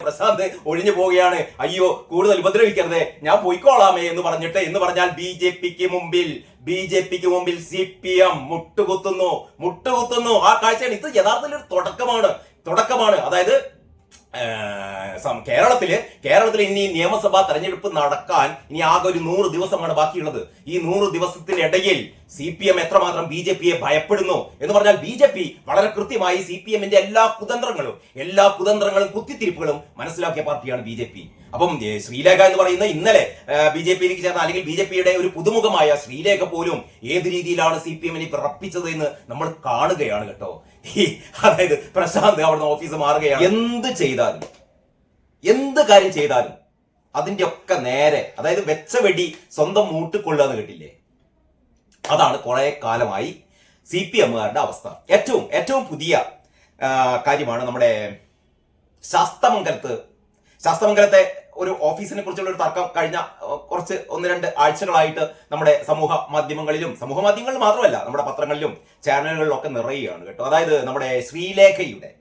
പ്രശാന്ത് ഒഴിഞ്ഞു പോവുകയാണ്. അയ്യോ കൂടുതൽ ഉപദ്രവിക്കരുതേ, ഞാൻ പോയിക്കോളാമേ എന്ന് പറഞ്ഞിട്ട്. എന്ന് പറഞ്ഞാൽ ബി ജെ പിക്ക് മുമ്പിൽ CPM മുട്ടുകുത്തുന്നു. ആ കാഴ്ചയാണ്. ഇത് യഥാർത്ഥത്തിൽ ഒരു തുടക്കമാണ്. അതായത് കേരളത്തിൽ ഇനി നിയമസഭാ തെരഞ്ഞെടുപ്പ് നടക്കാൻ ഇനി ആകെ ഒരു 100 ദിവസമാണ് ബാക്കിയുള്ളത്. ഈ 100 ദിവസത്തിനിടയിൽ CPM എത്രമാത്രം BJPയെ ഭയപ്പെടുന്നു എന്ന് പറഞ്ഞാൽ BJP വളരെ കൃത്യമായി CPMന്റെ എല്ലാ കുതന്ത്രങ്ങളും കുത്തിത്തിരിപ്പുകളും മനസ്സിലാക്കിയ പാർട്ടിയാണ് BJP. അപ്പം ശ്രീലേഖ എന്ന് പറയുന്ന ഇന്നലെ BJPയിലേക്ക് ചേർന്ന അല്ലെങ്കിൽ BJPയുടെ ഒരു പുതുമുഖമായ ശ്രീലേഖ പോലും ഏത് രീതിയിലാണ് CPMനെ വിറപ്പിച്ചത് എന്ന് നമ്മൾ കാണുകയാണ് കേട്ടോ. അതായത് പ്രശാന്ത് അവിടുന്ന് ഓഫീസ് മാറുകയാണ്. എന്ത് കാര്യം ചെയ്താലും അതിന്റെ ഒക്കെ നേരെ, അതായത് വെച്ച വെടി സ്വന്തം മൂട്ടിക്കൊള്ളുക എന്ന് കേട്ടില്ലേ, അതാണ് കുറെ കാലമായി CPMകാരുടെ അവസ്ഥ. ഏറ്റവും പുതിയ കാര്യമാണ് നമ്മുടെ ശാസ്തമംഗലത്തെ ഒരു ഓഫീസിനെ കുറിച്ചുള്ള ഒരു തർക്കം കഴിഞ്ഞ കുറച്ച് 1-2 ആഴ്ചകളായിട്ട് നമ്മുടെ സമൂഹ മാധ്യമങ്ങളിൽ മാത്രമല്ല നമ്മുടെ പത്രങ്ങളിലും ചാനലുകളിലും ഒക്കെ നിറയുകയാണ് കേട്ടോ. അതായത് നമ്മുടെ ശ്രീലേഖയുടെ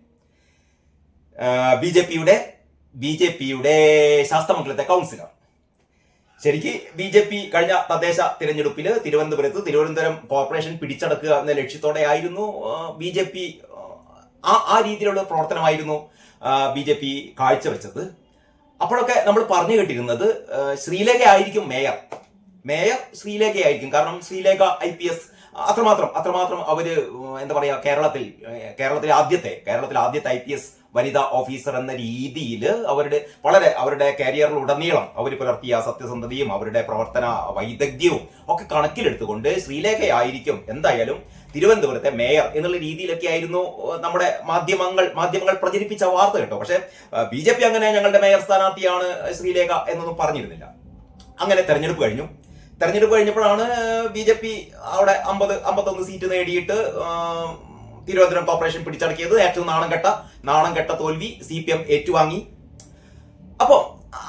BJPയുടെ ശാസ്തമംഗലത്തെ കൗൺസിലർ ശരിക്ക് BJP കഴിഞ്ഞ തദ്ദേശ തിരഞ്ഞെടുപ്പിൽ തിരുവനന്തപുരം കോർപ്പറേഷൻ പിടിച്ചടക്കുക എന്ന ലക്ഷ്യത്തോടെ ആയിരുന്നു BJP ആ രീതിയിലുള്ള പ്രവർത്തനമായിരുന്നു BJP കാഴ്ചവെച്ചത്. അപ്പോഴൊക്കെ നമ്മൾ പറഞ്ഞു കേട്ടിരുന്നത് ശ്രീലേഖ ആയിരിക്കും മേയർ ശ്രീലേഖയായിരിക്കും. കാരണം ശ്രീലേഖ IPS അത്രമാത്രം അവര് എന്താ പറയാ, കേരളത്തിലെ ആദ്യത്തെ IPS വനിതാ ഓഫീസർ എന്ന രീതിയിൽ അവരുടെ കരിയറിലുടനീളം അവർ പുലർത്തിയ സത്യസന്ധതയും അവരുടെ പ്രവർത്തന വൈദഗ്ധ്യവും ഒക്കെ കണക്കിലെടുത്തുകൊണ്ട് ശ്രീലേഖയായിരിക്കും എന്തായാലും തിരുവനന്തപുരത്തെ മേയർ എന്നുള്ള രീതിയിലൊക്കെ ആയിരുന്നു നമ്മുടെ മാധ്യമങ്ങൾ പ്രചരിപ്പിച്ച വാർത്ത കേട്ടോ. പക്ഷെ BJP അങ്ങനെ ഞങ്ങളുടെ മേയർ സ്ഥാനാർത്ഥിയാണ് ശ്രീലേഖ എന്നൊന്നും പറഞ്ഞിരുന്നില്ല. അങ്ങനെ തെരഞ്ഞെടുപ്പ് കഴിഞ്ഞപ്പോഴാണ് BJP അവിടെ 51 സീറ്റ് നേടിയിട്ട് തിരുവനന്തപുരം കോർപ്പറേഷൻ പിടിച്ചടക്കിയത്. ഏറ്റവും നാണം കെട്ട തോൽവി CPM ഏറ്റുവാങ്ങി. അപ്പോ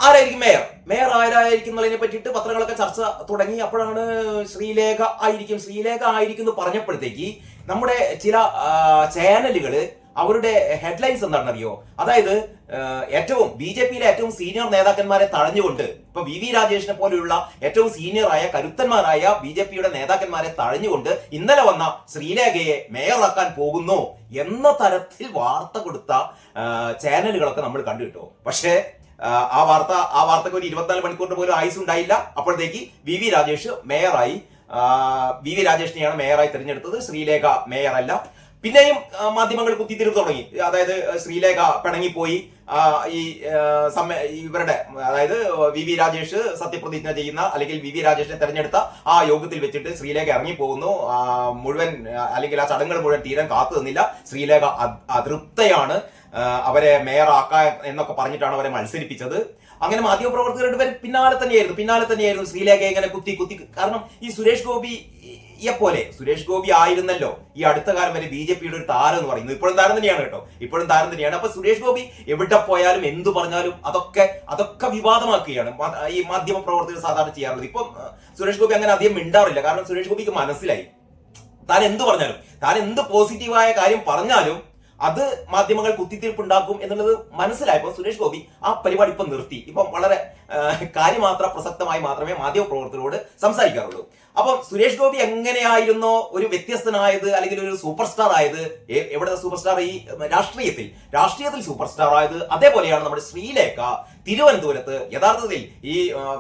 ആരായിരിക്കും മേയർ ആരായിരിക്കും എന്നുള്ളതിനെ പറ്റിയിട്ട് പത്രങ്ങളൊക്കെ ചർച്ച തുടങ്ങി. അപ്പോഴാണ് ശ്രീലേഖ ആയിരിക്കും എന്ന് പറഞ്ഞപ്പോഴത്തേക്ക് നമ്മുടെ ചില ചാനലുകള് അവരുടെ ഹെഡ്ലൈൻസ് എന്താണെന്നറിയോ? അതായത് BJPയിലെ ഏറ്റവും സീനിയർ നേതാക്കന്മാരെ തഴഞ്ഞുകൊണ്ട്, ഇപ്പൊ VV രാജേഷിനെ പോലെയുള്ള ഏറ്റവും സീനിയറായ കരുത്തന്മാരായ BJPയുടെ നേതാക്കന്മാരെ തഴഞ്ഞുകൊണ്ട് ഇന്നലെ വന്ന ശ്രീലേഖയെ മേയറാക്കാൻ പോകുന്നു എന്ന തരത്തിൽ വാർത്ത കൊടുത്ത ചാനലുകളൊക്കെ നമ്മൾ കണ്ടു കിട്ടോ. പക്ഷേ ആ വാർത്തക്ക് ഒരു 24 മണിക്കൂറിന് പോലും ആയുസ് ഉണ്ടായില്ല. അപ്പോഴത്തേക്ക് VV രാജേഷ് മേയറായി. VV രാജേഷിനെയാണ് മേയറായി തിരഞ്ഞെടുത്തത്. ശ്രീലേഖ മേയറല്ല. പിന്നെയും മാധ്യമങ്ങൾ കുത്തിത്തിരിപ്പ് തുടങ്ങി. അതായത് ശ്രീലേഖ പിണങ്ങിപ്പോയി. ഇവരുടെ അതായത് VV രാജേഷ് സത്യപ്രതിജ്ഞ ചെയ്യുന്ന അല്ലെങ്കിൽ VV രാജേഷിനെ തെരഞ്ഞെടുത്ത ആ യോഗത്തിൽ വെച്ചിട്ട് ശ്രീലേഖ ഇറങ്ങിപ്പോകുന്നു. മുഴുവൻ അല്ലെങ്കിൽ ആ ചടങ്ങുകൾ മുഴുവൻ തീരാൻ കാത്തു നിന്നില്ല. ശ്രീലേഖ അതൃപ്തയാണ്. അവരെ മേയറാക്കാൻ എന്നൊക്കെ പറഞ്ഞിട്ടാണ് അവരെ മത്സരിപ്പിച്ചത്. അങ്ങനെ മാധ്യമപ്രവർത്തകരുടെ പിന്നാലെ തന്നെയായിരുന്നു ശ്രീലേഖയെ ഇങ്ങനെ കുത്തി. കാരണം ഈ സുരേഷ് ഗോപി ആയിരുന്നല്ലോ ഈ അടുത്ത കാലം വരെ BJPയുടെ ഒരു താരം എന്ന് പറയുന്നത്. ഇപ്പോഴും താരം തന്നെയാണ്. അപ്പൊ സുരേഷ് ഗോപി എവിടെ പോയാലും എന്തു പറഞ്ഞാലും അതൊക്കെ വിവാദമാക്കുകയാണ് ഈ മാധ്യമ പ്രവർത്തകർ സാധാരണ ചെയ്യാറുള്ളത്. ഇപ്പം സുരേഷ് ഗോപി അങ്ങനെ അധികം മിണ്ടാറില്ല. കാരണം സുരേഷ് ഗോപിക്ക് മനസ്സിലായി താൻ എന്ത് പറഞ്ഞാലും, താൻ എന്ത് പോസിറ്റീവായ കാര്യം പറഞ്ഞാലും അത് മാധ്യമങ്ങൾ കുത്തിത്തിരിപ്പുണ്ടാക്കും എന്നുള്ളത് മനസ്സിലായപ്പോൾ സുരേഷ് ഗോപി ആ പരിപാടി ഇപ്പം നിർത്തി. ഇപ്പം വളരെ പ്രസക്തമായി മാത്രമേ മാധ്യമപ്രവർത്തകരോട് സംസാരിക്കാറുള്ളൂ. അപ്പം സുരേഷ് ഗോപി എങ്ങനെയായിരുന്നോ ഒരു വ്യത്യസ്തനായത് അല്ലെങ്കിൽ ഒരു സൂപ്പർ സ്റ്റാർ ആയത്, എവിടെ സൂപ്പർ സ്റ്റാർ, ഈ രാഷ്ട്രീയത്തിൽ സൂപ്പർ സ്റ്റാർ ആയത്, അതേപോലെയാണ് നമ്മുടെ ശ്രീലേഖ തിരുവനന്തപുരത്ത് യഥാർത്ഥത്തിൽ ഈ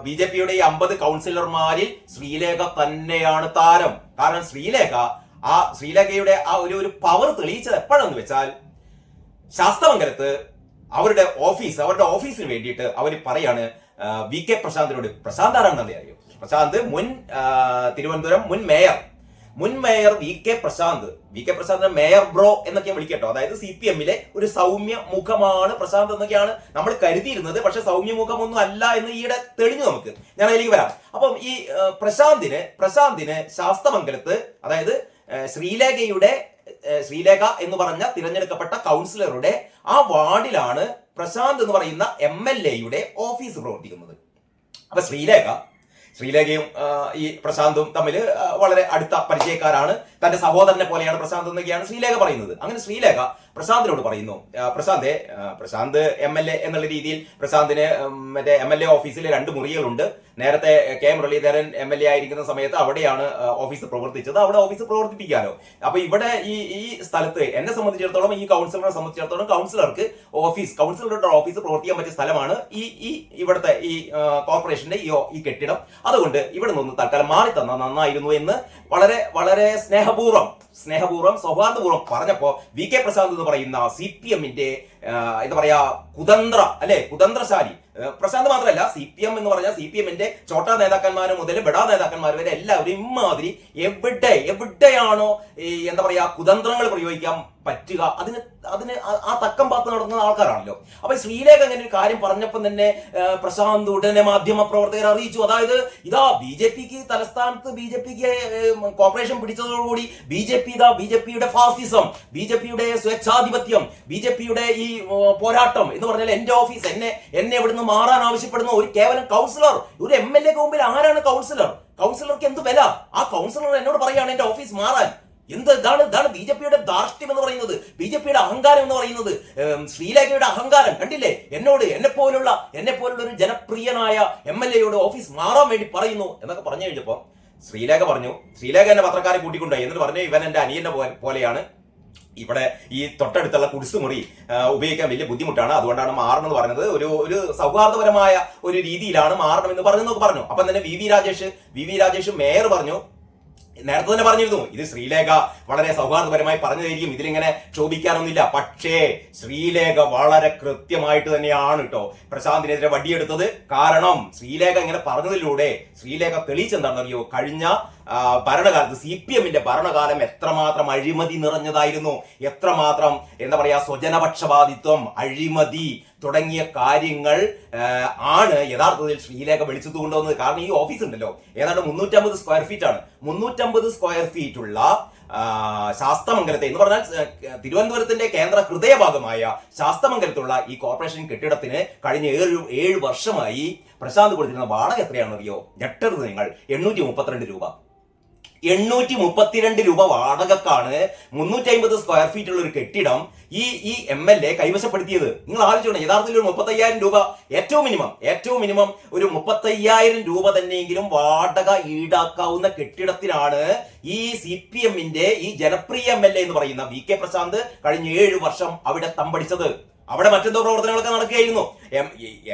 BJPയുടെ ഈ 50 കൗൺസിലർമാരിൽ ശ്രീലേഖ തന്നെയാണ് താരം. കാരണം ശ്രീലേഖയുടെ ആ ഒരു പവർ തെളിയിച്ചത് എപ്പോഴെന്ന് വെച്ചാൽ ശാസ്തമംഗലത്ത് അവരുടെ ഓഫീസിന് വേണ്ടിയിട്ട് അവർ പറയാണ് VK പ്രശാന്തിനോട്. പ്രശാന്ത് ആരാണെന്നല്ലേ അറിയോ? പ്രശാന്ത് തിരുവനന്തപുരം മുൻ mayor VK Prashanth mayor bro എന്നൊക്കെ വിളിക്കട്ടോ. അതായത് CPMലെ ഒരു സൗമ്യ മുഖമാണ് പ്രശാന്ത് എന്നൊക്കെയാണ് നമ്മൾ കരുതിയിരുന്നത്. പക്ഷെ സൗമ്യ മുഖമൊന്നും അല്ല എന്ന് ഈയിടെ തെളിഞ്ഞു നമുക്ക്. ഞാൻ അതിലേക്ക് വരാം. അപ്പം ഈ പ്രശാന്തിന് ശാസ്തമംഗലത്ത്, അതായത് ശ്രീലേഖ എന്ന് പറഞ്ഞ തിരഞ്ഞെടുക്കപ്പെട്ട കൗൺസിലറുടെ ആ വാർഡിലാണ് പ്രശാന്ത് എന്ന് പറയുന്ന MLAയുടെ ഓഫീസ് പ്രവർത്തിക്കുന്നത്. അപ്പൊ ശ്രീലേഖയും ഈ പ്രശാന്തും തമ്മിൽ വളരെ അടുത്ത പരിചയക്കാരാണ്. തന്റെ സഹോദരനെ പോലെയാണ് പ്രശാന്ത് എന്നൊക്കെയാണ് ശ്രീലേഖ പറയുന്നത്. അങ്ങനെ ശ്രീലേഖ പ്രശാന്തിനോട് പറയുന്നു, പ്രശാന്ത് MLA എന്നുള്ള രീതിയിൽ പ്രശാന്തിന് മറ്റേ MLA ഓഫീസിൽ 2 മുറികളുണ്ട്. നേരത്തെ കെ മുരളീധരൻ MLA ആയിരിക്കുന്ന സമയത്ത് അവിടെയാണ് ഓഫീസ് പ്രവർത്തിച്ചത്. അവിടെ ഓഫീസ് പ്രവർത്തിപ്പിക്കാനോ. അപ്പൊ ഇവിടെ ഈ സ്ഥലത്ത് എന്നെ സംബന്ധിച്ചിടത്തോളം, ഈ കൗൺസിലറെ സംബന്ധിച്ചിടത്തോളം, കൗൺസിലറുടെ ഓഫീസ് പ്രവർത്തിക്കാൻ പറ്റിയ സ്ഥലമാണ് ഈ ഇവിടുത്തെ ഈ കോർപ്പറേഷന്റെ ഈ കെട്ടിടം. അതുകൊണ്ട് ഇവിടെ നിന്ന് തൽക്കാലം മാറി തന്നാൽ നന്നായിരുന്നു എന്ന് വളരെ വളരെ സ്നേഹപൂർവ്വം സൗഹാർദ്ദപൂർവ്വം പറഞ്ഞപ്പോ VK പ്രശാന്ത് എന്ന് പറയുന്ന CPM-ന്റെ എന്താ പറയാ കുതന്ത്രശാലി പ്രശാന്ത് മാത്രമല്ല, CPM എന്ന് പറഞ്ഞാൽ CPM-ന്റെ ചോട്ടാ നേതാക്കന്മാർ മുതൽ ബഡാ നേതാക്കന്മാർ വരെ എല്ലാവരും ഇമ്മാതിരി എവിടെയാണോ എന്താ പറയാ കുതന്ത്രങ്ങൾ പ്രയോഗിക്കാൻ പറ്റുക അതിന് ആ തക്കം പാത്ത് നടത്തുന്ന ആൾക്കാരാണല്ലോ. അപ്പൊ ശ്രീലേഖ അങ്ങനെ ഒരു കാര്യം പറഞ്ഞപ്പോൾ തന്നെ പ്രശാന്ത് ഉടനെ മാധ്യമ പ്രവർത്തകരെ അറിയിച്ചു. അതായത് ഇതാ BJPക്ക് തലസ്ഥാനത്ത് BJPക്ക് കോർപ്പറേഷൻ പിടിച്ചതോടുകൂടി BJPയുടെ ഫാസിസം, BJPയുടെ സ്വേച്ഛാധിപത്യം, BJPയുടെ ഈ പോരാട്ടം എന്ന് പറഞ്ഞാൽ എന്റെ ഓഫീസ് എന്നെ ഇവിടുന്ന് മാറാൻ ആവശ്യപ്പെടുന്ന ഒരു കേവലം കൗൺസിലർ, ഒരു MLA-ക്ക് മുമ്പിൽ ആരാണ് കൗൺസിലർക്ക് എന്ത് വില? ആ കൗൺസിലർ എന്നോട് പറയാണ് എന്റെ ഓഫീസ് മാറാൻ. ഇതാണ് BJPയുടെ ധാർഷ്ട്യം എന്ന് പറയുന്നത്, BJPയുടെ അഹങ്കാരം എന്ന് പറയുന്നത്, ശ്രീലേഖയുടെ അഹങ്കാരം. കണ്ടില്ലേ, എന്നെ പോലുള്ള ഒരു ജനപ്രിയനായ MLA-യോട് ഓഫീസ് മാറാൻ വേണ്ടി പറയുന്നു എന്നൊക്കെ പറഞ്ഞു കഴിഞ്ഞപ്പോ ശ്രീലേഖ എന്നെ പത്രക്കാരെ കൂട്ടിക്കൊണ്ടുപോയി. എന്നിട്ട് പറഞ്ഞു, ഇവൻ എന്റെ അനിയന്റെ പോലെയാണ്, ഇവിടെ ഈ തൊട്ടടുത്തുള്ള കുടിസുമുറി ഉപയോഗിക്കാൻ വലിയ ബുദ്ധിമുട്ടാണ്, അതുകൊണ്ടാണ് മാറണമെന്ന് പറഞ്ഞത്. ഒരു സൗഹാർദ്ദപരമായ ഒരു രീതിയിലാണ് മാറണമെന്ന് പറഞ്ഞു. അപ്പം തന്നെ വി വി രാജേഷ് മേയർ പറഞ്ഞു, നേരത്തെ തന്നെ പറഞ്ഞിരുന്നു, ഇത് ശ്രീലേഖ വളരെ സൗഹാർദ്ദപരമായി പറഞ്ഞതായിരിക്കും, ഇതിലിങ്ങനെ ക്ഷോഭിക്കാനൊന്നുമില്ല. പക്ഷേ ശ്രീലേഖ വളരെ കൃത്യമായിട്ട് തന്നെയാണ് കേട്ടോ പ്രശാന്തിനെതിരെ വടിയെടുത്തത്. കാരണം ശ്രീലേഖ ഇങ്ങനെ പറഞ്ഞതിലൂടെ ശ്രീലേഖ തെളിയിച്ചെന്താണെന്നറിയോ, കഴിഞ്ഞ ഭരണകാലത്ത് CPM-ന്റെ ഭരണകാലം എത്രമാത്രം അഴിമതി നിറഞ്ഞതായിരുന്നു, എത്രമാത്രം എന്താ പറയാ സ്വജനപക്ഷപാതിത്വം, അഴിമതി തുടങ്ങിയ കാര്യങ്ങൾ ആണ് യഥാർത്ഥത്തിൽ ശ്രീലേഖ വെളിച്ചത്ത് കൊണ്ടുവന്നത്. കാരണം ഈ ഓഫീസ് ഉണ്ടല്ലോ ഏതാണ്ട് 350 സ്ക്വയർ ഫീറ്റ് ആണ്. 350 സ്ക്വയർ ഫീറ്റ് ഉള്ള ശാസ്തമംഗലത്തെ എന്ന് പറഞ്ഞാൽ തിരുവനന്തപുരത്തിന്റെ കേന്ദ്ര ഹൃദയഭാഗമായ ശാസ്തമംഗലത്തുള്ള ഈ കോർപ്പറേഷൻ കെട്ടിടത്തിന് കഴിഞ്ഞ 7 വർഷമായി പ്രശാന്ത് കൊടുത്തിരുന്ന വാടക എത്രയാണെന്നറിയോ? ഞെട്ടരുത് നിങ്ങൾ, 832 രൂപ. 832 രൂപ വാടകക്കാണ് 350 സ്ക്വയർ ഫീറ്റ് ഉള്ള ഒരു കെട്ടിടം ഈ MLA കൈവശപ്പെടുത്തിയത്. നിങ്ങൾ ആലോചിച്ചോണം, യഥാർത്ഥത്തിൽ ഒരു 35,000 രൂപ ഏറ്റവും മിനിമം ഒരു 35,000 രൂപ തന്നെയെങ്കിലും വാടക ഈടാക്കാവുന്ന കെട്ടിടത്തിനാണ് ഈ CPM-ന്റെ ഈ ജനപ്രിയ MLA എന്ന് പറയുന്ന VK പ്രശാന്ത് കഴിഞ്ഞ 7 വർഷം അവിടെ തമ്പടിച്ചത്. അവിടെ മറ്റെന്തോ പ്രവർത്തനങ്ങളൊക്കെ നടക്കുകയായിരുന്നു.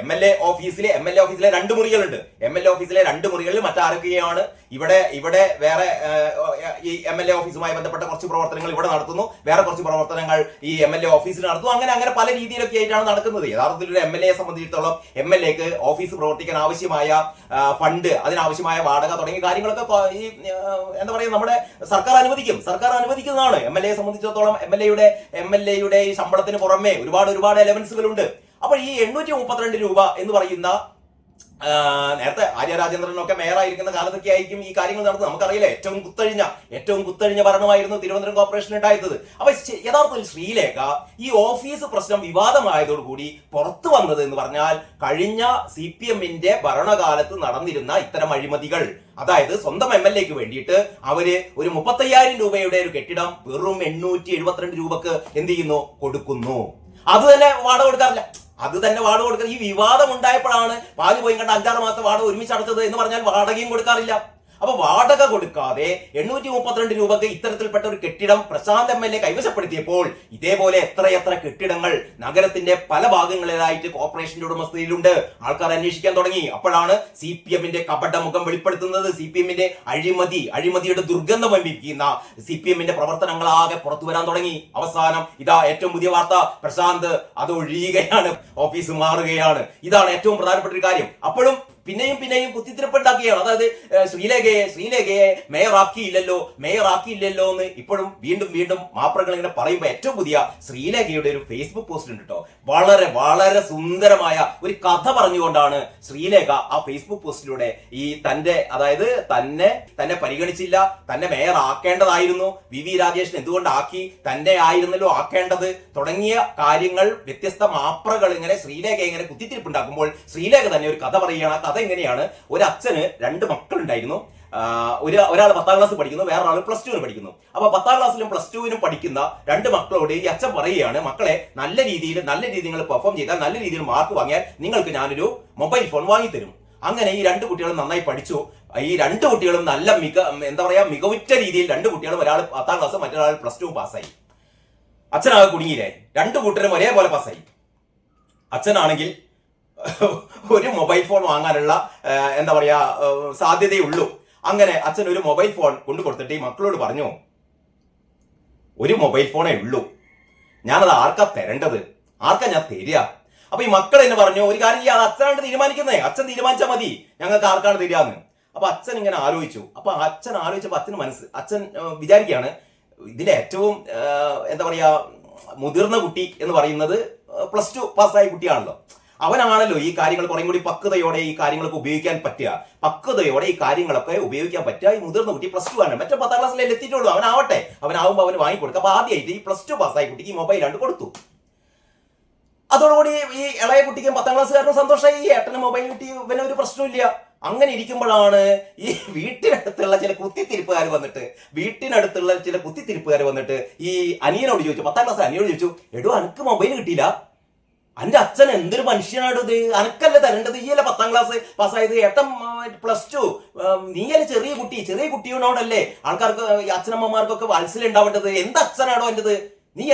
MLA ഓഫീസിലെ 2 മുറികളുണ്ട്. MLA ഓഫീസിലെ 2 മുറികളിൽ മറ്റാരൊക്കെയാണ് ഇവിടെ വേറെ ഈ MLA ഓഫീസുമായി ബന്ധപ്പെട്ട കുറച്ച് പ്രവർത്തനങ്ങൾ ഇവിടെ നടത്തുന്നു, വേറെ കുറച്ച് പ്രവർത്തനങ്ങൾ ഈ MLA ഓഫീസിൽ നടത്തുന്നു. അങ്ങനെ പല രീതിയിലൊക്കെ ആയിട്ടാണ് നടക്കുന്നത്. യഥാർത്ഥത്തിൽ ഒരു MLA-യെ സംബന്ധിച്ചിടത്തോളം MLA-ക്ക് ഓഫീസ് പ്രവർത്തിക്കാൻ ആവശ്യമായ ഫണ്ട്, അതിനാവശ്യമായ വാടക തുടങ്ങിയ കാര്യങ്ങളൊക്കെ ഈ എന്താ പറയുക നമ്മുടെ സർക്കാർ അനുവദിക്കുന്നതാണ്. MLA-യെ സംബന്ധിച്ചിടത്തോളം MLA-യുടെ ഈ ശമ്പളത്തിന് പുറമെ ഒരുപാട് എലവൻസുകളുണ്ട്. അപ്പോൾ ഈ 832 രൂപ എന്ന് പറയുന്ന നേരത്തെ ആര്യ രാജേന്ദ്രനൊക്കെ മേയറായിരിക്കുന്ന കാലത്തൊക്കെ ആയിരിക്കും ഈ കാര്യങ്ങൾ നടന്നത്. നമുക്കറിയില്ല, ഏറ്റവും കുത്തഴിഞ്ഞ ഭരണമായിരുന്നു തിരുവനന്തപുരം കോർപ്പറേഷൻ ഉണ്ടായിരുന്നത്. അപ്പൊ യഥാർത്ഥത്തിൽ ശ്രീലേഖ ഈ ഓഫീസ് പ്രശ്നം വിവാദമായതോടുകൂടി പുറത്തു വന്നത് എന്ന് പറഞ്ഞാൽ കഴിഞ്ഞ CPM-ന്റെ ഭരണകാലത്ത് നടന്നിരുന്ന ഇത്തരം അഴിമതികൾ, അതായത് സ്വന്തം MLA-ക്ക് വേണ്ടിയിട്ട് അവര് ഒരു 35,000 രൂപയുടെ ഒരു കെട്ടിടം വെറും 872 രൂപക്ക് എന്ത് ചെയ്യുന്നു, കൊടുക്കുന്നു. അത് തന്നെ വാടക കൊടുക്കാറില്ല. ഈ വിവാദം ഉണ്ടായപ്പോഴാണ് പാല് പോയി കണ്ട 5-6 മാസത്തെ വാടക ഒരുമിച്ച് അടച്ചത് എന്ന് പറഞ്ഞാൽ വാടകയും കൊടുക്കാറില്ല. അപ്പൊ വാടക കൊടുക്കാതെ 832 രൂപക്ക് ഇത്തരത്തിൽപ്പെട്ട ഒരു കെട്ടിടം പ്രശാന്ത് MLA കൈവശപ്പെടുത്തിയപ്പോൾ ഇതേപോലെ എത്ര കെട്ടിടങ്ങൾ നഗരത്തിന്റെ പല ഭാഗങ്ങളിലായിട്ട് കോർപ്പറേഷന്റെ ഉടമസ്ഥതയിലുണ്ട്. ആൾക്കാർ അന്വേഷിക്കാൻ തുടങ്ങി. അപ്പോഴാണ് CPM-ന്റെ കപടമുഖം വെളിപ്പെടുത്തുന്നത്. CPM-ന്റെ അഴിമതിയുടെ ദുർഗന്ധം വമിപ്പിക്കുന്ന CPM-ന്റെ പ്രവർത്തനങ്ങളാകെ പുറത്തു വരാൻ തുടങ്ങി. അവസാനം ഇതാ ഏറ്റവും പുതിയ വാർത്ത, പ്രശാന്ത് അത് ഒഴിയുകയാണ്, ഓഫീസ് മാറുകയാണ്. ഇതാണ് ഏറ്റവും പ്രധാനപ്പെട്ട ഒരു കാര്യം. അപ്പോഴും പിന്നെയും കുത്തിത്തിരിപ്പുണ്ടാക്കുകയാണ്. അതായത് ശ്രീലേഖയെ മേയറാക്കിയില്ലല്ലോ എന്ന് ഇപ്പോഴും വീണ്ടും മാപ്രകൾ ഇങ്ങനെ പറയുമ്പോൾ ഏറ്റവും പുതിയ ശ്രീലേഖയുടെ ഒരു ഫേസ്ബുക്ക് പോസ്റ്റ് ഉണ്ട് കേട്ടോ. വളരെ സുന്ദരമായ ഒരു കഥ പറഞ്ഞുകൊണ്ടാണ് ശ്രീലേഖ ആ ഫേസ്ബുക്ക് പോസ്റ്റിലൂടെ ഈ തന്നെ പരിഗണിച്ചില്ല, തന്നെ മേയർ ആക്കേണ്ടതായിരുന്നു, VV രാജേഷിന് എന്തുകൊണ്ട് ആക്കി, തന്നെ ആയിരുന്നല്ലോ ആക്കേണ്ടത് തുടങ്ങിയ കാര്യങ്ങൾ വ്യത്യസ്ത മാപ്രകൾ ഇങ്ങനെ ശ്രീലേഖ ഇങ്ങനെ കുത്തിത്തിരിപ്പുണ്ടാക്കുമ്പോൾ ശ്രീലേഖ തന്നെ ഒരു കഥ പറയുകയാണ്. കഥ എങ്ങനെയാണ്, ഒരു അച്ഛന് 2 മക്കളുണ്ടായിരുന്നു. ഒരാൾ 10ാം ക്ലാസ് പഠിക്കുന്നു, വേറെ ആൾ +2 പഠിക്കുന്നു. അപ്പൊ 10ാം ക്ലാസ്സിലും +2 പഠിക്കുന്ന രണ്ട് മക്കളോട് ഈ അച്ഛൻ പറയുകയാണ്, മക്കളെ നല്ല രീതിയിൽ നിങ്ങൾ പെർഫോം ചെയ്താൽ, നല്ല രീതിയിൽ മാർക്ക് വാങ്ങിയാൽ നിങ്ങൾക്ക് ഞാനൊരു മൊബൈൽ ഫോൺ വാങ്ങിത്തരും. അങ്ങനെ ഈ രണ്ട് കുട്ടികളും നന്നായി പഠിച്ചു. ഈ രണ്ട് കുട്ടികളും നല്ല മികവുറ്റ രീതിയിൽ രണ്ട് കുട്ടികളും, ഒരാൾ 10ാം ക്ലാസ് മറ്റൊരാൾ +2 പാസ്സായി. അച്ഛനാകെ കുടുങ്ങിയില്ലേ? രണ്ടു കൂട്ടരും ഒരേപോലെ പാസ്സായി. അച്ഛനാണെങ്കിൽ ഒരു മൊബൈൽ ഫോൺ വാങ്ങാനുള്ള സാധ്യതയുള്ളൂ. അങ്ങനെ അച്ഛൻ ഒരു മൊബൈൽ ഫോൺ കൊണ്ടു കൊടുത്തിട്ട് ഈ മക്കളോട് പറഞ്ഞു, ഒരു മൊബൈൽ ഫോണേ ഉള്ളൂ, ഞാനത് ആർക്കാ തരേണ്ടത്, ആർക്കാ ഞാൻ തരിക? അപ്പൊ ഈ മക്കൾ എന്ന് പറഞ്ഞു, ഒരു കാര്യം ചെയ്യാം, അച്ഛനാണ് തീരുമാനിക്കുന്നേ, അച്ഛൻ തീരുമാനിച്ചാൽ മതി ഞങ്ങൾക്ക് ആർക്കാണ് തരികയെന്ന്. അപ്പൊ അച്ഛൻ ഇങ്ങനെ ആലോചിച്ചു. അപ്പൊ അച്ഛൻ ആലോചിച്ചപ്പോ അച്ഛൻ വിചാരിക്കുകയാണ്, ഇതിലെ ഏറ്റവും മുതിർന്ന കുട്ടി എന്ന് പറയുന്നത് +2 പാസ്സായ കുട്ടിയാണല്ലോ. അവനാണല്ലോ ഈ കാര്യങ്ങൾ കുറേ കൂടി പക്വതയോടെ ഈ കാര്യങ്ങളൊക്കെ ഉപയോഗിക്കാൻ പറ്റുക, ഈ മുതിർന്ന കുട്ടി +2 ആണ്. മറ്റേ 10ാം ക്ലാസ്സിലെ എത്തിയിട്ടുള്ളൂ. അവനാവുമ്പോൾ അവന് വാങ്ങിക്കൊടുക്കുക. അപ്പൊ ആദ്യമായിട്ട് ഈ +2 പാസ്സായ കുട്ടിക്ക് ഈ മൊബൈലാണ്ട് കൊടുത്തു. അതോടുകൂടി ഈ ഇളയ കുട്ടിക്കും 10ാം ക്ലാസ്സുകാരനും സന്തോഷമായി, ഏട്ടന് മൊബൈൽ കിട്ടി, ഇവന് ഒരു പ്രശ്നമില്ല. അങ്ങനെ ഇരിക്കുമ്പോഴാണ് ഈ വീട്ടിനടുത്തുള്ള ചില കുത്തിത്തിരിപ്പുകാർ വന്നിട്ട് ഈ അനിയനോട് ചോദിച്ചു, 10ാം ക്ലാസ് അനിയനോട് ചോദിച്ചു, എടോ അനക്ക് മൊബൈൽ കിട്ടിയില്ല, അന്റെ അച്ഛൻ എന്തൊരു മനുഷ്യനാണ് ഇത്, അനക്കല്ലേ തരേണ്ടത്, ഈയല്ല 10ാം ക്ലാസ് പാസ്സായത്, ഏട്ടൻ +2, നീയല്ലേ ചെറിയ കുട്ടിയോടല്ലേ ആൾക്കാർക്ക് അച്ഛനമ്മമാർക്കൊക്കെ വാത്സല്യം ഉണ്ടാവേണ്ടത്, എന്ത് അച്ഛനാണോ എന്റേത്, നീ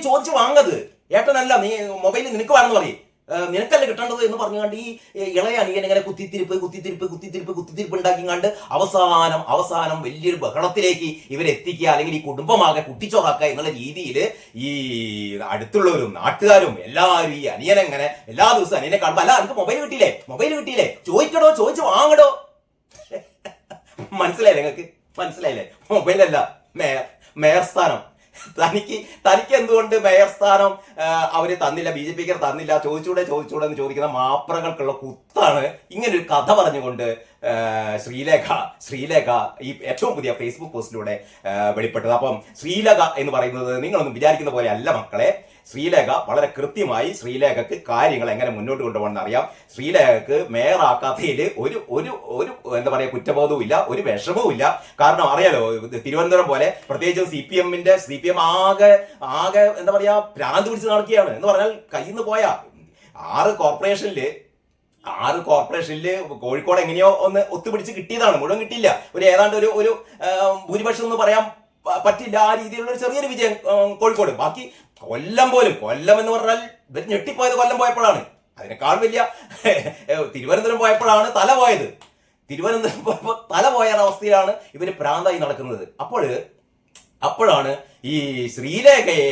ചോദിച്ചു വാങ്ങത്, ഏട്ടനല്ല, നീ മൊബൈൽ നിനക്ക് വേണമെന്ന് പറയും, നിനക്കല്ലേ കിട്ടേണ്ടത് എന്ന് പറഞ്ഞുകൊണ്ട് ഈ ഇളയ അനിയൻ ഇങ്ങനെ കുത്തിത്തിരിപ്പ് ഉണ്ടാക്കിങ്ങാണ്ട് അവസാനം വലിയൊരു ബഹളത്തിലേക്ക് ഇവരെത്തിക്കുക, അല്ലെങ്കിൽ ഈ കുടുംബമാകെ കുട്ടിച്ചോറാക്കുക എന്നുള്ള രീതിയിൽ ഈ അടുത്തുള്ളവരും നാട്ടുകാരും എല്ലാവരും ഈ അനിയനെങ്ങനെ എല്ലാ ദിവസവും അനിയനെ കാണുമ്പോൾ, അല്ല എനിക്ക് മൊബൈൽ കിട്ടിയില്ലേ, ചോദിച്ചു വാങ്ങടോ. മനസ്സിലായില്ലേ? മൊബൈലല്ല, മേയർ സ്ഥാനം. തനിക്ക് എന്തുകൊണ്ട് മേയർ സ്ഥാനം അവര് തന്നില്ല, BJP തന്നില്ല, ചോദിച്ചൂടെ എന്ന് ചോദിക്കുന്ന മാപ്രകൾക്കുള്ള കുത്താണ് ഇങ്ങനെ ഒരു കഥ പറഞ്ഞുകൊണ്ട് ശ്രീലേഖ ഈ ഏറ്റവും പുതിയ ഫേസ്ബുക്ക് പോസ്റ്റിലൂടെ വെളിപ്പെട്ടത്. അപ്പം ശ്രീലേഖ എന്ന് പറയുന്നത് നിങ്ങളൊന്നും വിചാരിക്കുന്ന പോലെ അല്ല മക്കളെ. ശ്രീലേഖ വളരെ കൃത്യമായി ശ്രീലേഖക്ക് കാര്യങ്ങൾ എങ്ങനെ മുന്നോട്ട് കൊണ്ടുപോകണമെന്ന് അറിയാം. ശ്രീലേഖക്ക് മേയറാക്കാത്തതിൽ ഒരു കുറ്റബോധവും ഇല്ല, ഒരു വിഷമവും ഇല്ല. കാരണം അറിയാലോ, തിരുവനന്തപുരം പോലെ പ്രത്യേകിച്ചും CPM ആകെ ഭ്രാന്ത് പിടിച്ച് നടക്കുകയാണ്. എന്ന് പറഞ്ഞാൽ കയ്യിൽ നിന്ന് പോയ 6 കോർപ്പറേഷനില് കോഴിക്കോട് എങ്ങനെയോ ഒന്ന് ഒത്തുപിടിച്ച് കിട്ടിയതാണ്, മുഴുവൻ കിട്ടിയില്ല. ഏതാണ്ട് ഒരു ഭൂരിപക്ഷം എന്ന് പറയാൻ പറ്റില്ല, ആ രീതിയിലുള്ള ഒരു ചെറിയൊരു വിജയം കോഴിക്കോട്. ബാക്കി കൊല്ലം എന്ന് പറഞ്ഞാൽ ഞെട്ടിപ്പോയത് കൊല്ലം പോയപ്പോഴാണ്. അതിനേക്കാൾ വലിയ തിരുവനന്തപുരം പോയപ്പോഴാണ് തല പോയത്. തിരുവനന്തപുരം പോയപ്പോൾ തല പോയ അവസ്ഥയിലാണ് ഇവര് ഭ്രാന്തായി നടക്കുന്നത്. അപ്പോഴാണ് ഈ ശ്രീലേഖയെ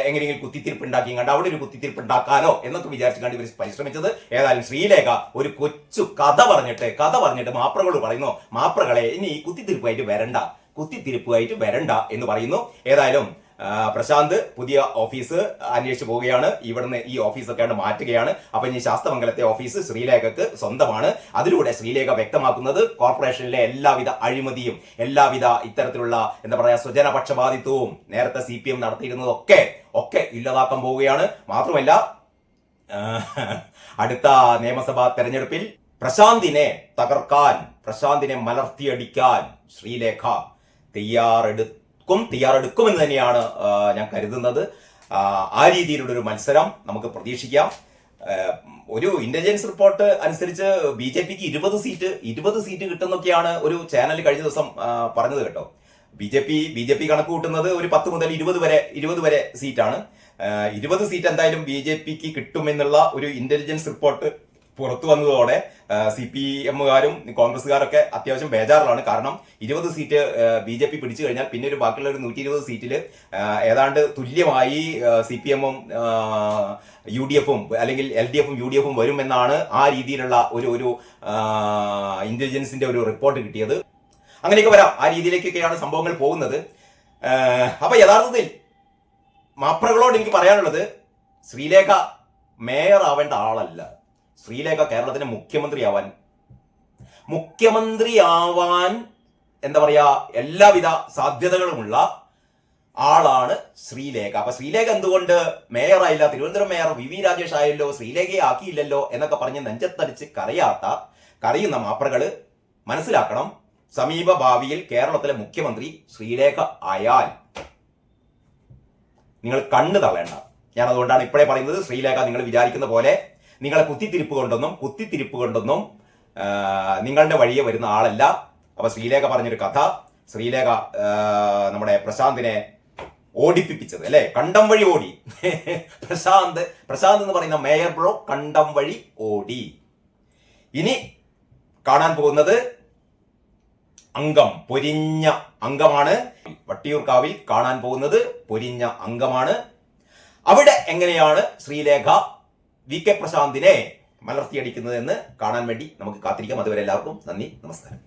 എങ്ങനെയെങ്കിലും കുത്തിത്തിരിപ്പുണ്ടാക്കി കണ്ട് അവിടെ ഒരു കുത്തിത്തിരിപ്പുണ്ടാക്കാനോ എന്നൊക്കെ വിചാരിച്ചു കണ്ട് ഇവർ പരിശ്രമിച്ചത്. ഏതായാലും ശ്രീലേഖ ഒരു കൊച്ചു കഥ പറഞ്ഞിട്ട് മാപ്രകളോട് പറയുന്നു, മാപ്രകളെ ഇനി ഈ കുത്തിത്തിരിപ്പായിട്ട് വരണ്ട എന്ന് പറയുന്നു. ഏതായാലും പ്രശാന്ത് പുതിയ ഓഫീസ് അന്വേഷിച്ച് പോവുകയാണ്. ഇവിടുന്ന് ഈ ഓഫീസൊക്കെയാണ് മാറ്റുകയാണ്. അപ്പൊ ഇനി ശാസ്തമംഗലത്തെ ഓഫീസ് ശ്രീലേഖക്ക് സ്വന്തമാണ്. അതിലൂടെ ശ്രീലേഖ വ്യക്തമാക്കുന്നത് കോർപ്പറേഷനിലെ എല്ലാവിധ അഴിമതിയും എല്ലാവിധ ഇത്തരത്തിലുള്ള സ്വജനപക്ഷപാതിത്വവും നേരത്തെ CPM നടത്തിയിരുന്നതൊക്കെ ഇല്ലാതാക്കാൻ പോവുകയാണ്. മാത്രമല്ല അടുത്ത നിയമസഭാ തെരഞ്ഞെടുപ്പിൽ പ്രശാന്തിനെ തകർക്കാൻ, പ്രശാന്തിനെ മലർത്തിയടിക്കാൻ ശ്രീലേഖ തയ്യാറെടുക്കുമെന്ന് തന്നെയാണ് ഞാൻ കരുതുന്നത്. ആ രീതിയിലുള്ള ഒരു മത്സരം നമുക്ക് പ്രതീക്ഷിക്കാം. ഒരു ഇന്റലിജൻസ് റിപ്പോർട്ട് അനുസരിച്ച് BJPക്ക് 20 സീറ്റ് കിട്ടുന്നൊക്കെയാണ് ഒരു ചാനൽ കഴിഞ്ഞ ദിവസം പറഞ്ഞത് കേട്ടോ. BJP കണക്ക് കൂട്ടുന്നത് ഒരു 10 മുതൽ 20 വരെ സീറ്റാണ്. 20 സീറ്റ് എന്തായാലും BJPക്ക് കിട്ടുമെന്നുള്ള ഒരു ഇന്റലിജൻസ് റിപ്പോർട്ട് പുറത്തു വന്നതോടെ CPMകാരും കോൺഗ്രസ്സുകാരൊക്കെ അത്യാവശ്യം ബേജാറിലാണ്. കാരണം 20 സീറ്റ് BJP പിടിച്ചു കഴിഞ്ഞാൽ പിന്നെ ഒരു ബാക്കിയുള്ള ഒരു 120 സീറ്റിൽ ഏതാണ്ട് തുല്യമായി CPMഉം UDFും അല്ലെങ്കിൽ LDFും UDFും വരുമെന്നാണ് ആ രീതിയിലുള്ള ഒരു ഇന്റലിജൻസിന്റെ ഒരു റിപ്പോർട്ട് കിട്ടിയത്. അങ്ങനെയൊക്കെ വരാം, ആ രീതിയിലേക്കൊക്കെയാണ് സംഭവങ്ങൾ പോകുന്നത്. അപ്പൊ യഥാർത്ഥത്തിൽ മാപ്രകളോട് എനിക്ക് പറയാനുള്ളത്, ശ്രീലേഖ മേയർ ആവേണ്ട ആളല്ല. ശ്രീലേഖ കേരളത്തിന്റെ മുഖ്യമന്ത്രിയാവാൻ എല്ലാവിധ സാധ്യതകളുമുള്ള ആളാണ് ശ്രീലേഖ. അപ്പൊ ശ്രീലേഖ എന്തുകൊണ്ട് മേയറായില്ല, തിരുവനന്തപുരം മേയർ VV രാജേഷ് ആയല്ലോ, ശ്രീലേഖയെ ആക്കിയില്ലല്ലോ എന്നൊക്കെ പറഞ്ഞ് നെഞ്ചത്തടിച്ച് കരയുന്ന മാപ്രകള് മനസ്സിലാക്കണം, സമീപ ഭാവിയിൽ കേരളത്തിലെ മുഖ്യമന്ത്രി ശ്രീലേഖ ആയാൽ നിങ്ങൾ കണ്ണ് തള്ളേണ്ട. ഞാൻ അതുകൊണ്ടാണ് ഇപ്പോഴേ പറയുന്നത്, ശ്രീലേഖ നിങ്ങൾ വിചാരിക്കുന്ന പോലെ നിങ്ങളെ കുത്തിത്തിരിപ്പ് കൊണ്ടൊന്നും നിങ്ങളുടെ വഴിയെ വരുന്ന ആളല്ല. അപ്പൊ ശ്രീലേഖ പറഞ്ഞൊരു കഥ, ശ്രീലേഖ നമ്മുടെ പ്രശാന്തിനെ ഓടിപ്പിച്ചത് അല്ലെ, കണ്ടം വഴി ഓടി. പ്രശാന്ത് എന്ന് പറയുന്ന മേയർ ബ്രോ കണ്ടം വഴി ഓടി. ഇനി കാണാൻ പോകുന്നത് പൊരിഞ്ഞ അംഗമാണ്. വട്ടിയൂർക്കാവിൽ കാണാൻ പോകുന്നത് പൊരിഞ്ഞ അംഗമാണ്. അവിടെ എങ്ങനെയാണ് ശ്രീലേഖ വി കെ പ്രശാന്തിനെ മലർത്തിയടിക്കുന്നത് എന്ന് കാണാൻ വേണ്ടി നമുക്ക് കാത്തിരിക്കാം. അതുവരെ എല്ലാവർക്കും നന്ദി, നമസ്കാരം.